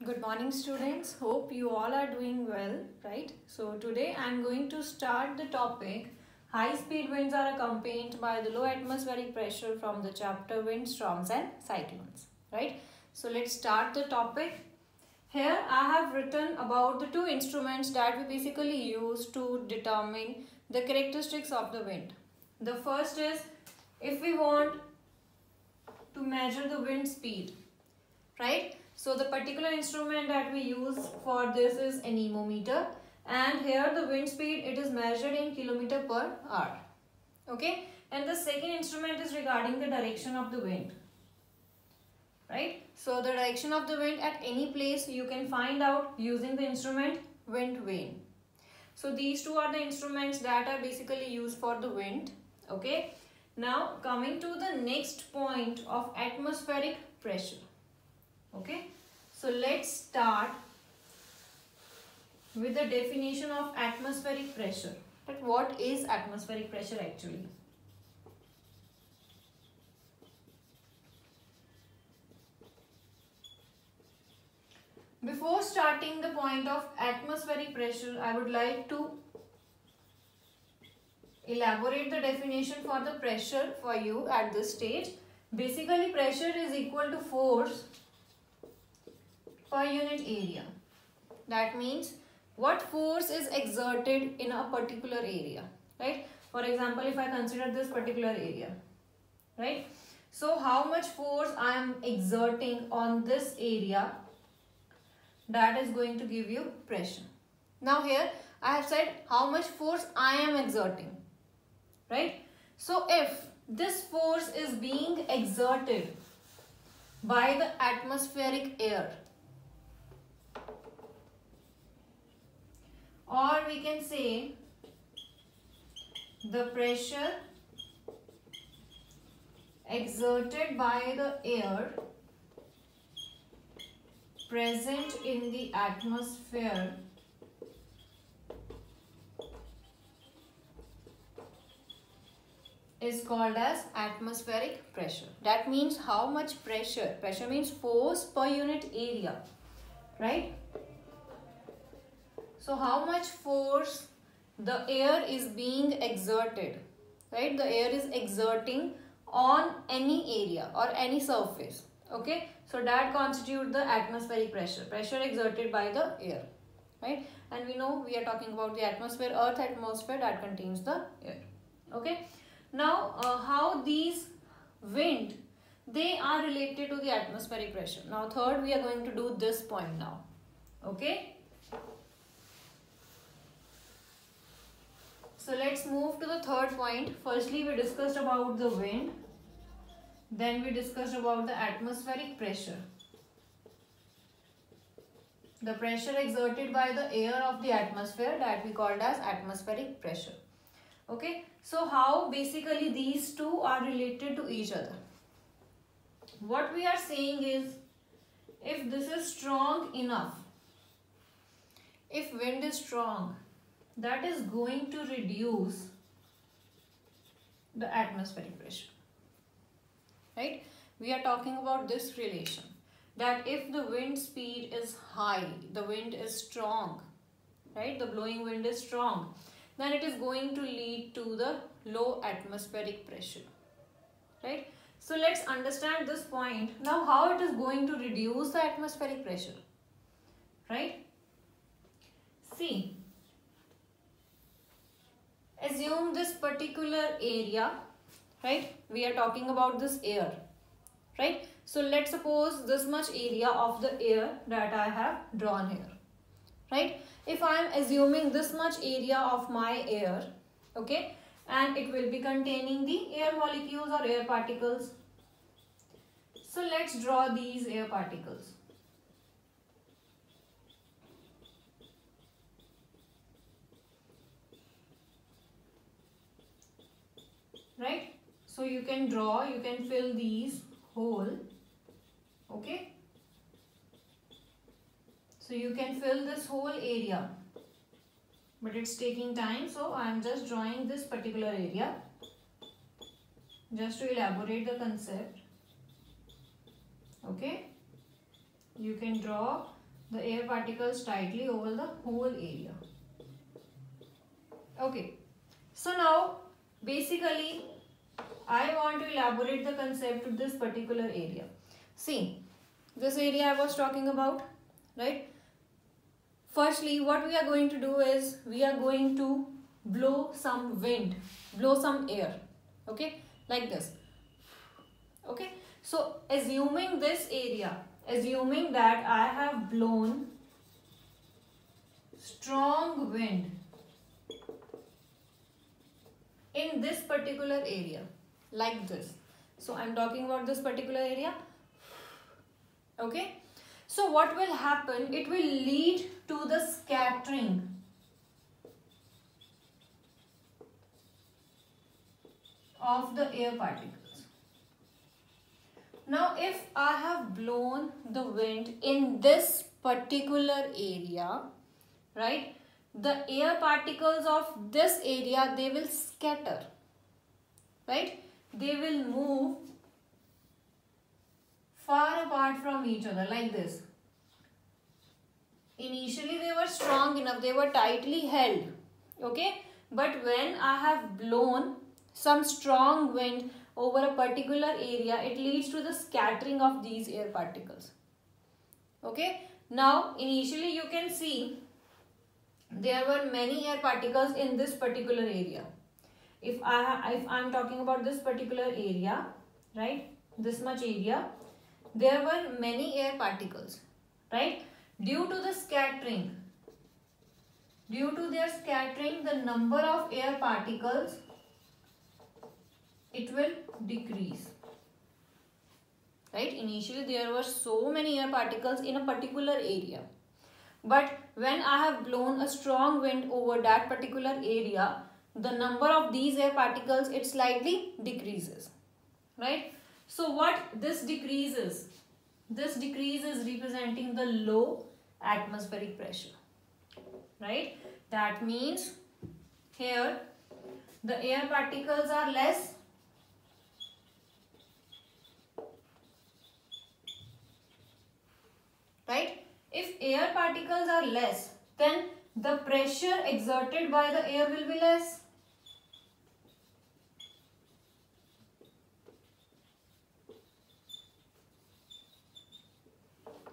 Good morning students. Hope you all are doing well, right? So today I am going to start the topic high speed winds are accompanied by the low atmospheric pressure from the chapter wind storms and cyclones, right? So let's start the topic. Here I have written about the two instruments that we basically use to determine the characteristics of the wind. The first is if we want to measure the wind speed, right? So the particular instrument that we use for this is anemometer, and here the wind speed, it is measured in kilometer per hour. Okay, and the second instrument is regarding the direction of the wind, right? So the direction of the wind at any place you can find out using the instrument wind vane. So these two are the instruments that are basically used for the wind. Okay, now coming to the next point of atmospheric pressure. Okay, so let's start with the definition of atmospheric pressure. But what is atmospheric pressure actually? Before starting the point of atmospheric pressure, I would like to elaborate the definition for the pressure for you at this stage. Basically, pressure is equal to force per unit area. That means what force is exerted in a particular area, right? For example, if I consider this particular area, right? So how much force I am exerting on this area, that is going to give you pressure. Now here I have said how much force I am exerting, right? So if this force is being exerted by the atmospheric air, or we can say the pressure exerted by the air present in the atmosphere is called as atmospheric pressure. That means how much pressure, pressure means force per unit area, right? So how much force the air is being exerted, right? The air is exerting on any area or any surface, okay? So that constitutes the atmospheric pressure, pressure exerted by the air, right? And we know we are talking about the atmosphere, earth atmosphere that contains the air, okay? Now how these wind, they are related to the atmospheric pressure. Now third, we are going to do this point now, okay? So let's move to the third point. Firstly, we discussed about the wind. Then we discussed about the atmospheric pressure. The pressure exerted by the air of the atmosphere, that we called as atmospheric pressure. Okay. So how basically these two are related to each other? What we are saying is, if this is strong enough, if wind is strong, that is going to reduce the atmospheric pressure, right? We are talking about this relation, that if the wind speed is high, the wind is strong, right? The blowing wind is strong, then it is going to lead to the low atmospheric pressure, right? So let's understand this point. Now how it is going to reduce the atmospheric pressure, right? See, assume this particular area, right? We are talking about this air, right? So let's suppose this much area of the air that I have drawn here, right? If I am assuming this much area of my air, okay, and it will be containing the air molecules or air particles. So let's draw these air particles. Right? So you can draw, you can fill these hole, okay? So you can fill this whole area, but it's taking time, so I am just drawing this particular area just to elaborate the concept, okay? You can draw the air particles tightly over the whole area. Okay, so now basically I want to elaborate the concept to this particular area. See, this area I was talking about, right? Firstly, what we are going to do is we are going to blow some wind, blow some air, okay, like this. Okay, so assuming this area, assuming that I have blown strong wind in this particular area, like this. So I'm talking about this particular area. Okay, so what will happen? It will lead to the scattering of the air particles. Now if I have blown the wind in this particular area, right, the air particles of this area, they will scatter, right? They will move far apart from each other like this. Initially they were strong enough, they were tightly held, okay, but when I have blown some strong wind over a particular area, it leads to the scattering of these air particles. Okay, now initially you can see there were many air particles in this particular area. If I'm talking about this particular area, right, this much area, there were many air particles, right? Due to the scattering, due to their scattering, the number of air particles, it will decrease, right? Initially there were so many air particles in a particular area, but when I have blown a strong wind over that particular area, the number of these air particles, it slightly decreases, right? So what this decreases? This decrease is representing the low atmospheric pressure, right? That means here the air particles are less, right? If air particles are less, then the pressure exerted by the air will be less.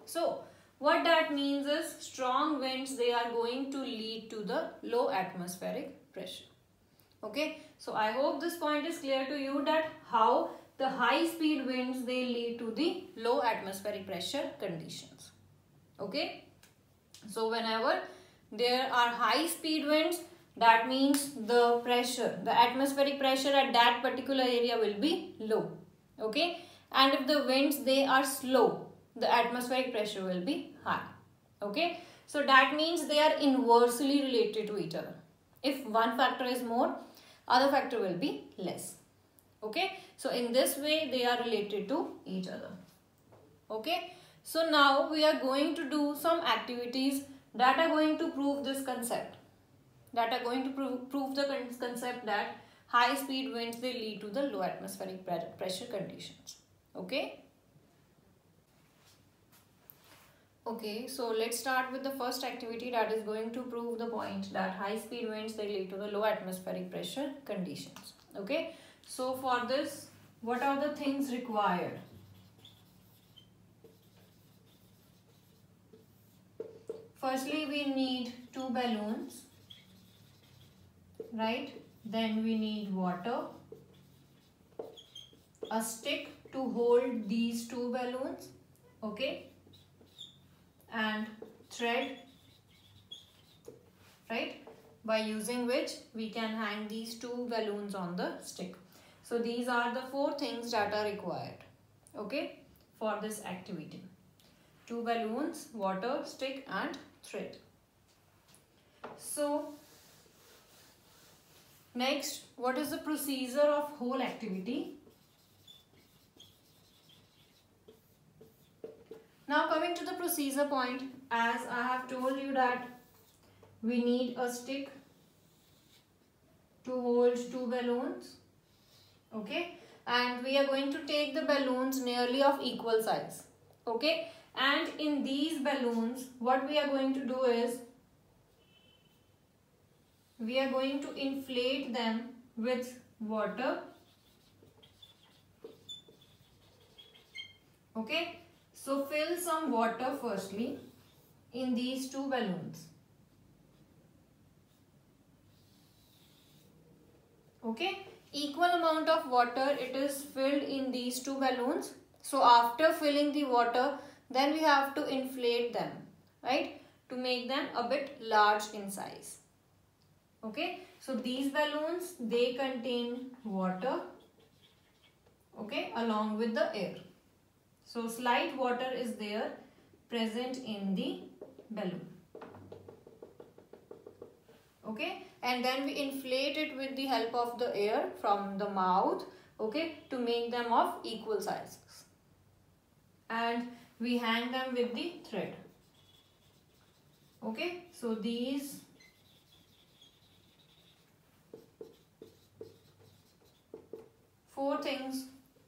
So what that means is strong winds, they are going to lead to the low atmospheric pressure. Okay, so I hope this point is clear to you that how the high speed winds, they lead to the low atmospheric pressure conditions. Okay, so whenever there are high speed winds, that means the pressure, the atmospheric pressure at that particular area will be low. Okay, and if the winds, they are slow, the atmospheric pressure will be high. Okay, so that means they are inversely related to each other. If one factor is more, other factor will be less. Okay, so in this way they are related to each other. Okay, so now we are going to do some activities that are going to prove this concept, that are going to prove the concept that high speed winds, they lead to the low atmospheric pressure conditions. Okay. Okay, so let's start with the first activity that is going to prove the point that high speed winds, they lead to the low atmospheric pressure conditions. Okay, so for this, what are the things required? Firstly, we need two balloons, right? Then we need water, a stick to hold these two balloons, okay, and thread, right, by using which we can hang these two balloons on the stick. So these are the four things that are required, okay, for this activity: two balloons, water, stick and thread. So next, what is the procedure of whole activity? Now coming to the procedure point, as I have told you that we need a stick to hold two balloons, okay, and we are going to take the balloons nearly of equal size, okay, And in these balloons, what we are going to do is, we are going to inflate them with water. Okay, so fill some water firstly in these two balloons. Okay, equal amount of water it is filled in these two balloons. So after filling the water, then we have to inflate them, right, to make them a bit large in size. Okay, so these balloons, they contain water, okay, along with the air. So slight water is there present in the balloon. Okay, and then we inflate it with the help of the air from the mouth, okay, to make them of equal sizes. And we hang them with the thread. Okay, so these four things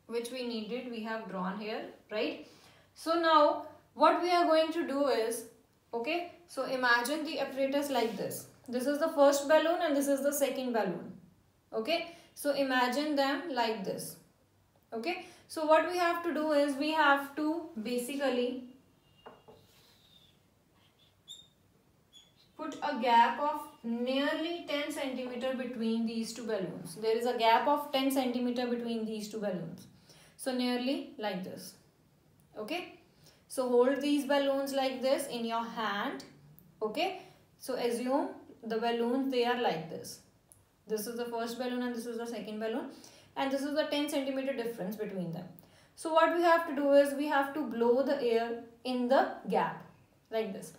which we needed, we have drawn here, right? So now what we are going to do is, okay, so imagine the apparatus like this. This is the first balloon and this is the second balloon. Okay, so imagine them like this. Okay, so what we have to do is, we have to basically put a gap of nearly 10 centimeter between these two balloons. There is a gap of 10 centimeter between these two balloons. So nearly like this. Okay, so hold these balloons like this in your hand. Okay, so assume the balloons, they are like this. This is the first balloon and this is the second balloon, and this is the 10 centimeter difference between them. So what we have to do is, we have to blow the air in the gap like this.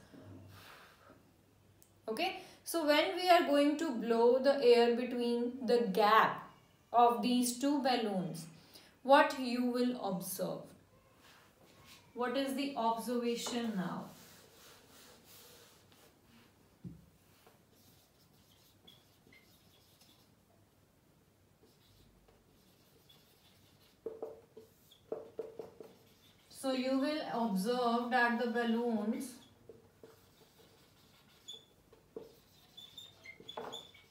Okay, so when we are going to blow the air between the gap of these two balloons, what you will observe? What is the observation now? So you will observe that the balloons,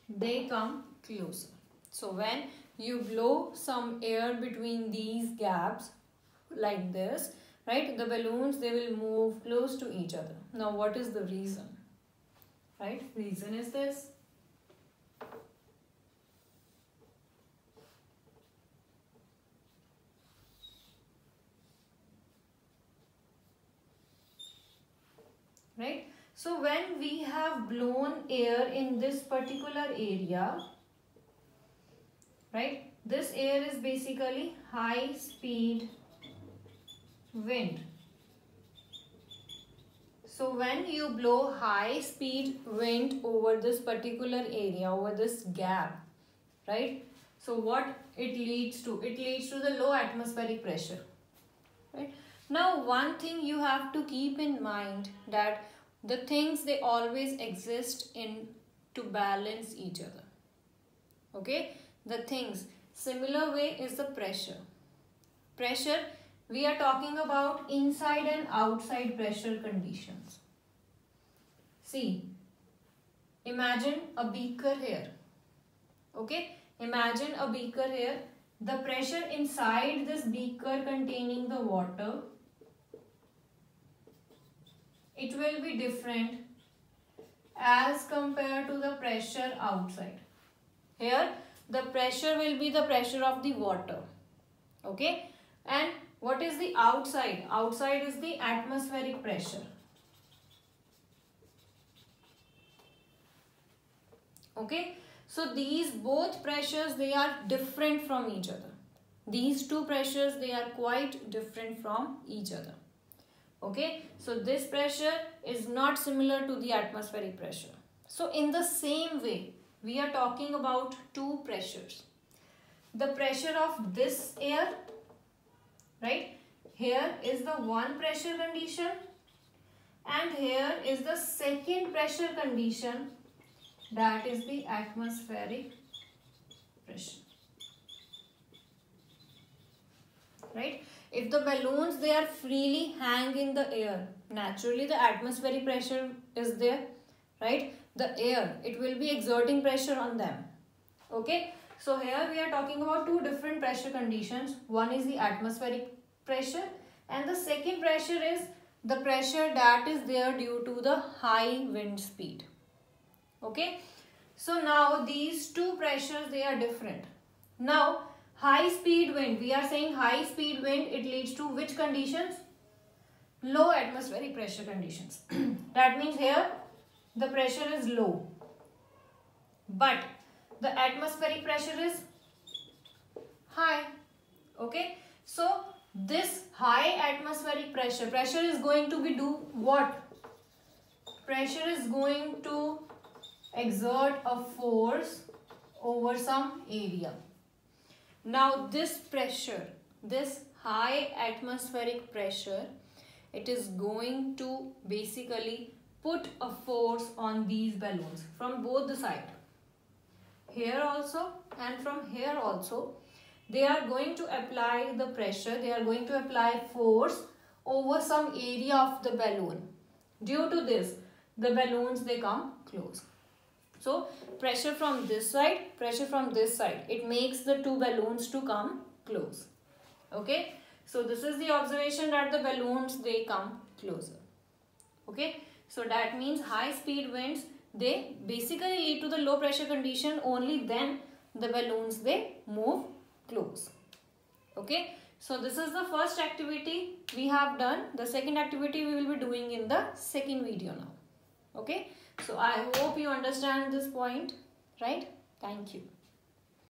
they come closer. So when you blow some air between these gaps like this, right, the balloons, they will move close to each other. Now what is the reason? Right, reason is this. Right, so when we have blown air in this particular area, right, this air is basically high speed wind. So when you blow high speed wind over this particular area, over this gap, right, so what it leads to? It leads to the low atmospheric pressure, right? Now one thing you have to keep in mind, that the things, they always exist in to balance each other. Okay, the things, similar way is the pressure. Pressure, we are talking about inside and outside pressure conditions. See, imagine a beaker here. Okay, imagine a beaker here. The pressure inside this beaker containing the water, it will be different as compared to the pressure outside. Here the pressure will be the pressure of the water. Okay, and what is the outside? Outside is the atmospheric pressure. Okay, so these both pressures, they are different from each other. These two pressures, they are quite different from each other. Okay, so this pressure is not similar to the atmospheric pressure. So in the same way, we are talking about two pressures. The pressure of this air, right, here is the one pressure condition, and here is the second pressure condition, that is the atmospheric pressure. Right, If the balloons, they are freely hang in the air, naturally the atmospheric pressure is there, right? The air, it will be exerting pressure on them. Okay, so here we are talking about two different pressure conditions. One is the atmospheric pressure and the second pressure is the pressure that is there due to the high wind speed. Okay, so now these two pressures, they are different. Now high speed wind, we are saying high speed wind, it leads to which conditions? Low atmospheric pressure conditions. That means here the pressure is low, but the atmospheric pressure is high. Okay, so this high atmospheric pressure is going to be do what? Pressure is going to exert a force over some area. Now this pressure, this high atmospheric pressure, it is going to basically put a force on these balloons from both the sides. Here also and from here also, they are going to apply the pressure, they are going to apply force over some area of the balloon. Due to this, the balloons, they come close. So pressure from this side, pressure from this side, it makes the two balloons to come close. Okay, so this is the observation that the balloons, they come closer. Okay, so that means high speed winds, they basically lead to the low pressure condition, only then the balloons, they move close. Okay, so this is the first activity we have done. The second activity we will be doing in the second video now. Okay, so I hope you understand this point, right? Thank you.